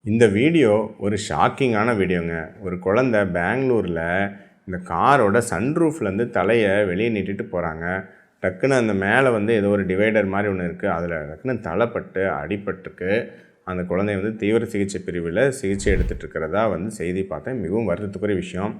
இந்த வீடியோ ஒரு ஷாக்கிங்கான வீடியோங்க. ஒரு குழந்தை பெங்களூரில் இந்த காரோட சன்ரூஃப்லேருந்து தலையை வெளியே நீட்டிட்டு போகிறாங்க. டக்குன்னு அந்த மேலே ஏதோ ஒரு டிவைடர் மாதிரி ஒன்று இருக்குது. அதில் டக்குன்னு தலைப்பட்டு அடிபட்டுருக்கு. அந்த குழந்தை தீவிர சிகிச்சை பிரிவில் சிகிச்சை எடுத்துகிட்டு இருக்கிறதா செய்தி பார்த்தேன். மிகவும் வருத்தத்துக்குரிய விஷயம்.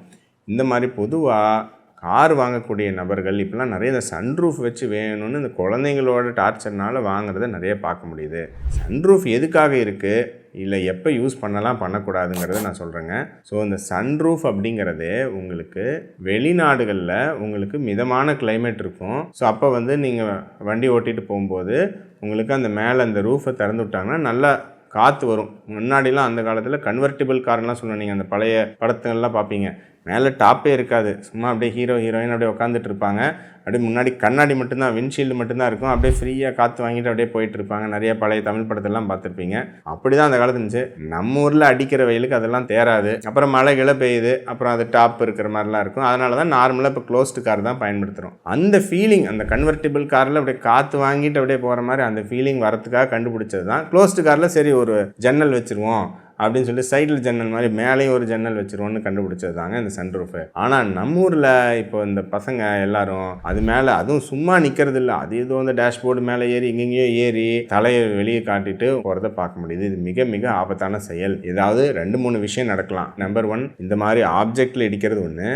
இந்த மாதிரி பொதுவாக கார் வாங்கக்கூடிய நபர்கள் இப்போலாம் நிறைய இந்த சன்ரூஃப் வச்சு வேணும்னு இந்த குழந்தைங்களோட டார்ச்சர்னால் வாங்குறத நிறைய பார்க்க முடியுது. சன்ரூஃப் எதுக்காக இருக்குது, இல்லை எப்போ யூஸ் பண்ணலாம் பண்ணக்கூடாதுங்கிறத நான் சொல்கிறேங்க. ஸோ இந்த சன்ரூஃப் அப்படிங்கிறது உங்களுக்கு வெளிநாடுகளில் உங்களுக்கு மிதமான கிளைமேட் இருக்கும். ஸோ அப்போ நீங்கள் வண்டி ஓட்டிகிட்டு போகும்போது உங்களுக்கு அந்த மேலே அந்த ரூஃபை திறந்து விட்டாங்கன்னா நல்லா காற்று வரும். முன்னாடிலாம் அந்த காலத்தில் கன்வெர்ட்டிபிள் கார்லாம் சொன்னோம். நீங்கள் அந்த பழைய படத்துங்கள்லாம் பார்ப்பீங்க, மேலே டாப்பே இருக்காது. சும்மா அப்படியே ஹீரோயின் அப்படியே உட்காந்துட்டு இருப்பாங்க. அப்படியே முன்னாடி கண்ணாடி மட்டும்தான், விண்ட்ஷீல்டு மட்டும்தான் இருக்கும். அப்படியே ஃப்ரீயாக காற்று வாங்கிட்டு அப்படியே போயிட்டு இருப்பாங்க. நிறைய பழைய தமிழ் படத்தெல்லாம் பார்த்துருப்பீங்க. அப்படி தான் அந்த காலத்து இருந்துச்சு. நம்ம ஊரில் அடிக்கிற வெயிலுக்கு அதெல்லாம் தேராது. அப்புறம் மழை கிளை பெய்யுது, அப்புறம் அது டாப் இருக்கிற மாதிரிலாம் இருக்கும். அதனால தான் நார்மலாக இப்போ க்ளோஸ்டு கார் தான் பயன்படுத்துகிறோம். அந்த ஃபீலிங், அந்த கன்வெர்ட்டிபிள் காரில் அப்படியே காற்று வாங்கிட்டு அப்படியே போகிற மாதிரி அந்த ஃபீலிங் வரத்துக்காக கண்டுபிடிச்சது தான். க்ளோஸ்டு காரில் சரி ஒரு ஜன்னல் வச்சுருவோம் அப்படின்னு சொல்லி சைடில் ஜன்னல் மாதிரி மேலேயும் ஒரு ஜன்னல் வச்சுருவோன்னு கண்டுபிடிச்சது தாங்க இந்த சன்ரூஃபு. ஆனால் நம்ம ஊரில் இப்போ இந்த பசங்க எல்லாரும் அது மேலே அதுவும் சும்மா நிற்கிறது இல்லை, அது ஏதோ அந்த டேஷ்போர்டு மேலே ஏறி இங்கெங்கேயோ ஏறி தலையை வெளியே காட்டிட்டு போகிறத பார்க்க முடியுது. இது மிக மிக ஆபத்தான செயல். ஏதாவது 2-3 விஷயம் நடக்கலாம். நம்பர் 1, இந்த மாதிரி ஆப்ஜெக்டில் இடிக்கிறது ஒன்று.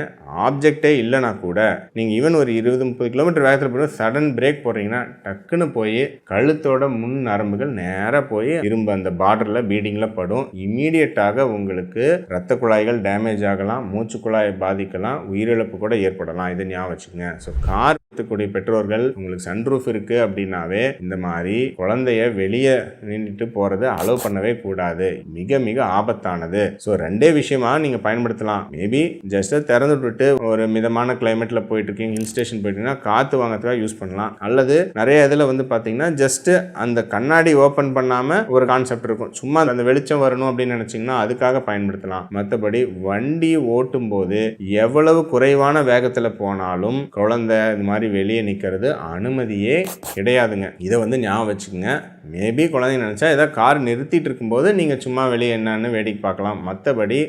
ஆப்ஜெக்டே இல்லைனா கூட நீங்கள் ஈவன் ஒரு 20-30 கிலோமீட்டர் வேகத்தில் போய் சடன் பிரேக் போடுறீங்கன்னா டக்குன்னு போய் கழுத்தோட முன் நரம்புகள் நேராக போய் இரும்பு அந்த பார்டரில் பீடிங்கில் படும். இம்மீடியட்டாக உங்களுக்கு இரத்த குழாய்கள் டேமேஜ் ஆகலாம், மூச்சு குழாயை பாதிக்கலாம், உயிரிழப்பு கூட ஏற்படலாம். இதை ஞாபகம் வச்சுக்கோங்க. ஸோ கார் கூடிய பெற்றோர்கள் உங்களுக்கு சன்ரூஃப் இருக்குது அப்படின்னாவே இந்த மாதிரி குழந்தைய வெளியே நின்றுட்டு போகிறது அலோவ் பண்ணவே கூடாது. மிக மிக ஆபத்தானது. ஸோ 2 விஷயமா நீங்கள் பயன்படுத்தலாம். மேபி ஜஸ்ட் திறந்து விட்டுட்டு ஒரு மிதமான கிளைமேட்டில் போயிட்டு இருக்கீங்க, ஹில் ஸ்டேஷன் போயிட்டீங்கன்னா காற்று வாங்கிறதுக்காக யூஸ் பண்ணலாம். அல்லது நிறைய இதில் பார்த்தீங்கன்னா ஜஸ்ட் அந்த கண்ணாடி ஓப்பன் பண்ணாமல் ஒரு கான்செப்ட் இருக்கும், சும்மா அந்த வெளிச்சம் வரணும் அப்படின்னு நினச்சிங்கன்னா அதுக்காக பயன்படுத்தலாம். மற்றபடி வண்டி ஓட்டும் போது எவ்வளவு குறைவான வேகத்தில் போனாலும் குழந்தை இந்த மாதிரி வெளியே நிற்கிறது அனுமதியே கிடையாதுங்க. இதை ஞாபகம் வச்சுக்கோங்க. மேபி குழந்தைங்க நினச்சா ஏதாவது கார் நிறுத்திட்டு இருக்கும்போது நீங்கள் சும்மா வெளியே என்னன்னு வேடிக்கை பார்க்கலாம். மற்றபடி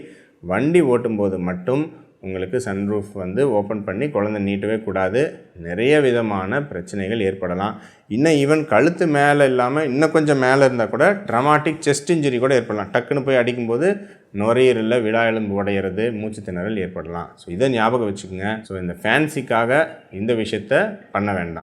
வண்டி ஓட்டும்போது மட்டும் உங்களுக்கு சன்ரூஃப் ஓப்பன் பண்ணி குழந்தை நீட்டவே கூடாது. நிறைய விதமான பிரச்சனைகள் ஏற்படலாம். இன்னும் ஈவன் கழுத்து மேலே இல்லாமல் இன்னும் கொஞ்சம் மேலே இருந்தால் கூட ட்ராமாட்டிக் செஸ்ட் இன்ஜுரி கூட ஏற்படலாம். டக்குன்னு போய் அடிக்கும்போது நுரையீரலில் விழா எலும்பு உடையிறது, மூச்சு திணறல் ஏற்படலாம். ஸோ இதை ஞாபகம் வச்சுக்கோங்க. ஸோ இந்த ஃபேன்சிக்காக இந்த விஷயத்தை பண்ண வேண்டாம்.